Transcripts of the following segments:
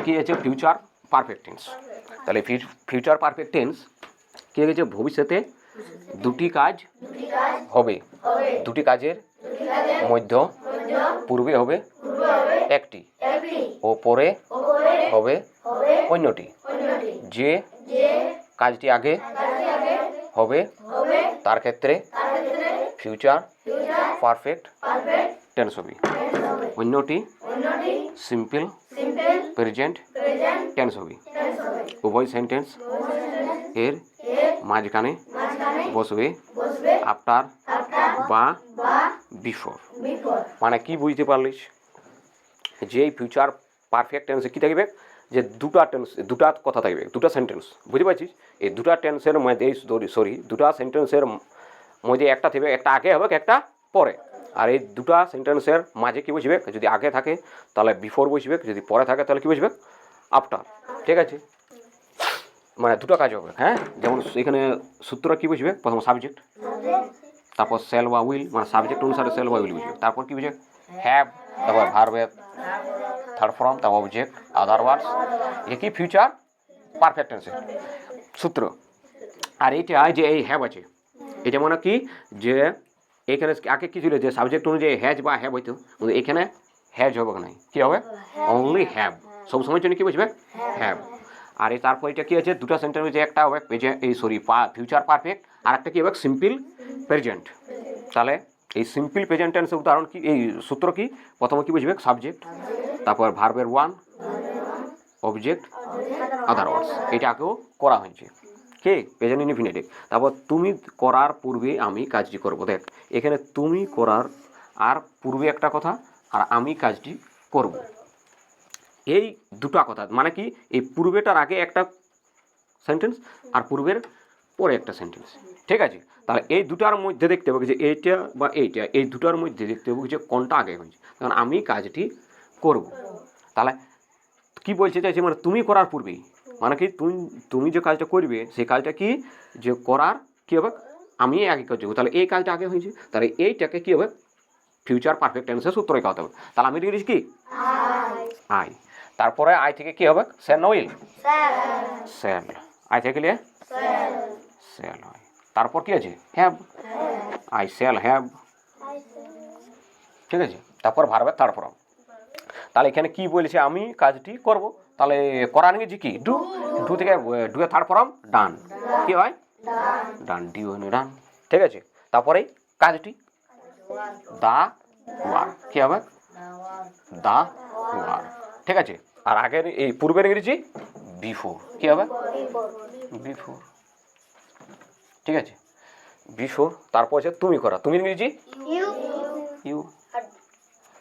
কি আছে future perfect tense. তাহলে ফিউচার পারফেক্ট টেন্স কি হয়েছে, ভবিষ্যতে দুটি কাজ হবে, দুটি কাজের মধ্যে পূর্বে হবে একটি ও পরে হবে অন্যটি। যে কাজটি আগে হবে তার ক্ষেত্রে ফিউচার পারফেক্ট টেন্স হবে, অন্যটি সিম্পল প্রেজেন্ট টেন্স হবে। উভয় সেন্টেন্স এর মাঝখানে বসবে আফটার বা বিফোর। মানে কি বুঝতে পারলিস, যে ফিউচার পারফেক্ট টেন্সে কী থাকবে, যে দুটা কথা থাকবে, দুটা সেন্টেন্স, বুঝতে পারছিস? এই দুটা টেন্সের মধ্যে দুটা সেন্টেন্সের মধ্যে একটা থাকবে, একটা আগে হবে একটা পরে। আর এই দুটা সেন্টেন্সের মাঝে কী বসবে, যদি আগে থাকে তাহলে বিফোর বসবে, যদি পরে থাকে তাহলে কী বসবে আফটার। ঠিক আছে, মানে দুটো কাজ হবে। হ্যাঁ, যেমন এখানে সূত্র কী বুঝবে, প্রথম সাবজেক্ট, তারপর সেল বা উইল, মানে সাবজেক্ট অনুসারে সেল বা উইল বুঝবে, তারপর কী বুঝবে হ্যাভ, তারপর ভার্ব, থার্ড ফর্ম, তারপর অবজেক্ট, আদার ওয়ার্ডস। এটা কি ফিউচার পারফেক্ট টেন্সের সূত্র। আর এইটা যে এই হ্যাভ আছে, এটা মানে কি, যে এখানে আগে কী ছিল, যে সাবজেক্ট অনুযায়ী হ্যাজ বা হ্যাভ হইতো, এখানে হ্যাজ হবে না, কী হবে অনলি হ্যাভ, সবসময়ের জন্য কী বুঝবে হ্যাভ। আর এই তারপর এটা কী আছে, দুটো সেন্টেন্স যে একটা হবে ফিউচার পারফেক্ট, আর একটা কী হবে সিম্পল প্রেজেন্ট। তাহলে এই সিম্পল প্রেজেন্ট টেন্সের উদাহরণ কি, এই সূত্র কি, প্রথমে কী বুঝবে সাবজেক্ট, তারপর ভার্বের ওয়ান, অবজেক্ট, আদার ওয়ার্ডস। এটা আগেও করা হয়েছে, কে প্রেজেন্ট ইনডিফিনিটিভ। তারপর তুমি করার পূর্বে আমি কাজটি করব। দেখ এখানে তুমি করার আর পূর্বে একটা কথা, আর আমি কাজটি করব, এই দুটা কথা। মানে কি, এই পূর্বেটার আগে একটা সেন্টেন্স আর পূর্বের পরে একটা সেন্টেন্স। ঠিক আছে, তাহলে এই দুটার মধ্যে দেখতে হবে যে এইটা বা এইটা, এই দুটার মধ্যে দেখতে হবে যে কোনটা আগে হয়েছে, কারণ আমি কাজটি করব। তাহলে কি বলছে চাইছে, মানে তুমি করার পূর্বেই, মানে কি তুমি যে কাজটা করবে সেই কাজটা কি, যে করার কী হবে আমি আগে করছি, তাহলে এই কাজটা আগে হয়েছে, তাহলে এইটাকে কী হবে ফিউচার পারফেক্ট টেন্সের সূত্র লিখতে হবে। তাহলে আমি লিখেছি কি আই, তারপরে আই থেকে কি হবে সেল না উইল, সেল, আই থেকে লিয়ে সেল হয়। তারপর কি আছে হ্যাভ, আই সেল হ্যাভ। ঠিক আছে, তারপর ভার্বের থার্ড ফর্ম। তাহলে এখানে কি বলেছে, আমি কাজটি করব, তাহলে করার ইংরেজি কি ডু, ডু থেকে ডু এর থার্ড ফর্ম ডান, কি হয় ডান, ডিউ ডান। ঠিক আছে, তারপরে কাজটি দা ওয়ার্ক, কি হবে দা ওয়ার্ক। ঠিক আছে, আর আগের এই পূর্বের ইংরেজি বিফোর, কি হবে বিফোর। ঠিক আছে, বিফোর। তারপর আছে তুমি করা, তুমি ইংরেজি ইউ।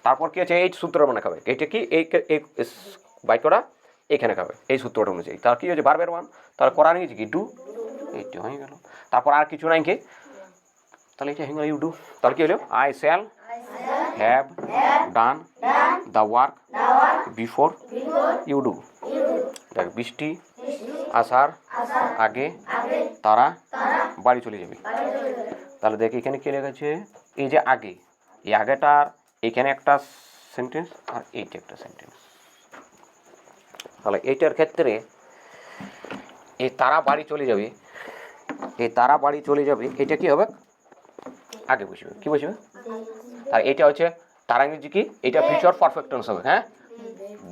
তারপর কি আছে এই সূত্র মানে খাবে, এইটা কি এই বাক্যটা এখানে খাবে এই সূত্রটা অনুযায়ী। তার কি হচ্ছে ভার্বের ওয়ান, তার করা নিয়েছে কি ডু, এইটা হয়ে গেল। তারপর আর কিছু নাই কে, তাহলে এটা হয়ে গেল ইউ ডু। তাহলে কি হলো I shall have done the work before you do. দেখ বৃষ্টি আসার আগে তারা বাড়ি চলে যাবে। তাহলে দেখ এখানে কি লেগেছে, এই যে আগে, এই আগেটার এখানে একটা সেন্টেন্স আর এইটা একটা সেন্টেন্স। তাহলে এইটার ক্ষেত্রে এই তারা বাড়ি চলে যাবে, এই তারা বাড়ি চলে যাবে, এটা কি হবে আগে বসবে, কি বসবে, আর এটা হচ্ছে তারা ইংরেজি কি, এটা ফিউচার পারফেক্ট টেন্স হবে। হ্যাঁ,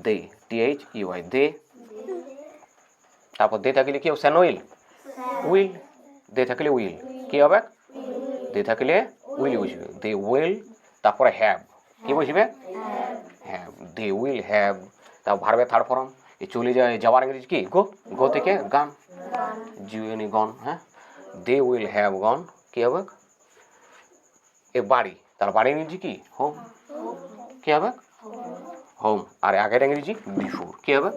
দে, টিএইচ ইউআই, দে। তারপর দে থাকলে কি হবে সেন উইল, উইল, দে থাকলে উইল, কি হবে দে থাকলে উইল বসবে, দে উইল। তারপরে হ্যাভ, কি বসবে হ্যাভ, দে উইল হ্যাভ। তারপর ভার্বের থার্ড ফর্ম, এই চলে যায় যাওয়ার ইংরেজি কি গো, গো থেকে গান, জিউএনই গন। হ্যাঁ, দে উইল হ্যাভ গন, কি হবে এ বাড়ি, তার বাড়ি ইংরেজি কি হোম, কি হবে হোম। আর আগের ইংরেজি বিফোর, কি হবে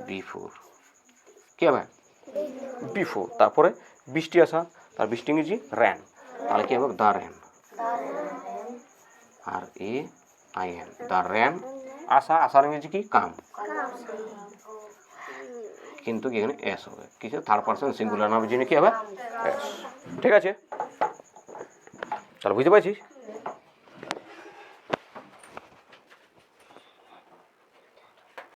বিফোর, কি হবে বিফোর। তারপরে বৃষ্টি আসা, তার বৃষ্টি ইংরেজি র্যান, তাহলে কি হবে দ্য র্যান, আর R A N, the ran আসা, আসার ইংরেজি কি কাম, কিন্তু এখানে এস হবে, কিছু থার্ড পারসন সিঙ্গুলার নামের জন্য কি হবে এস। ঠিক আছে, চলো বুঝতে পারছিস।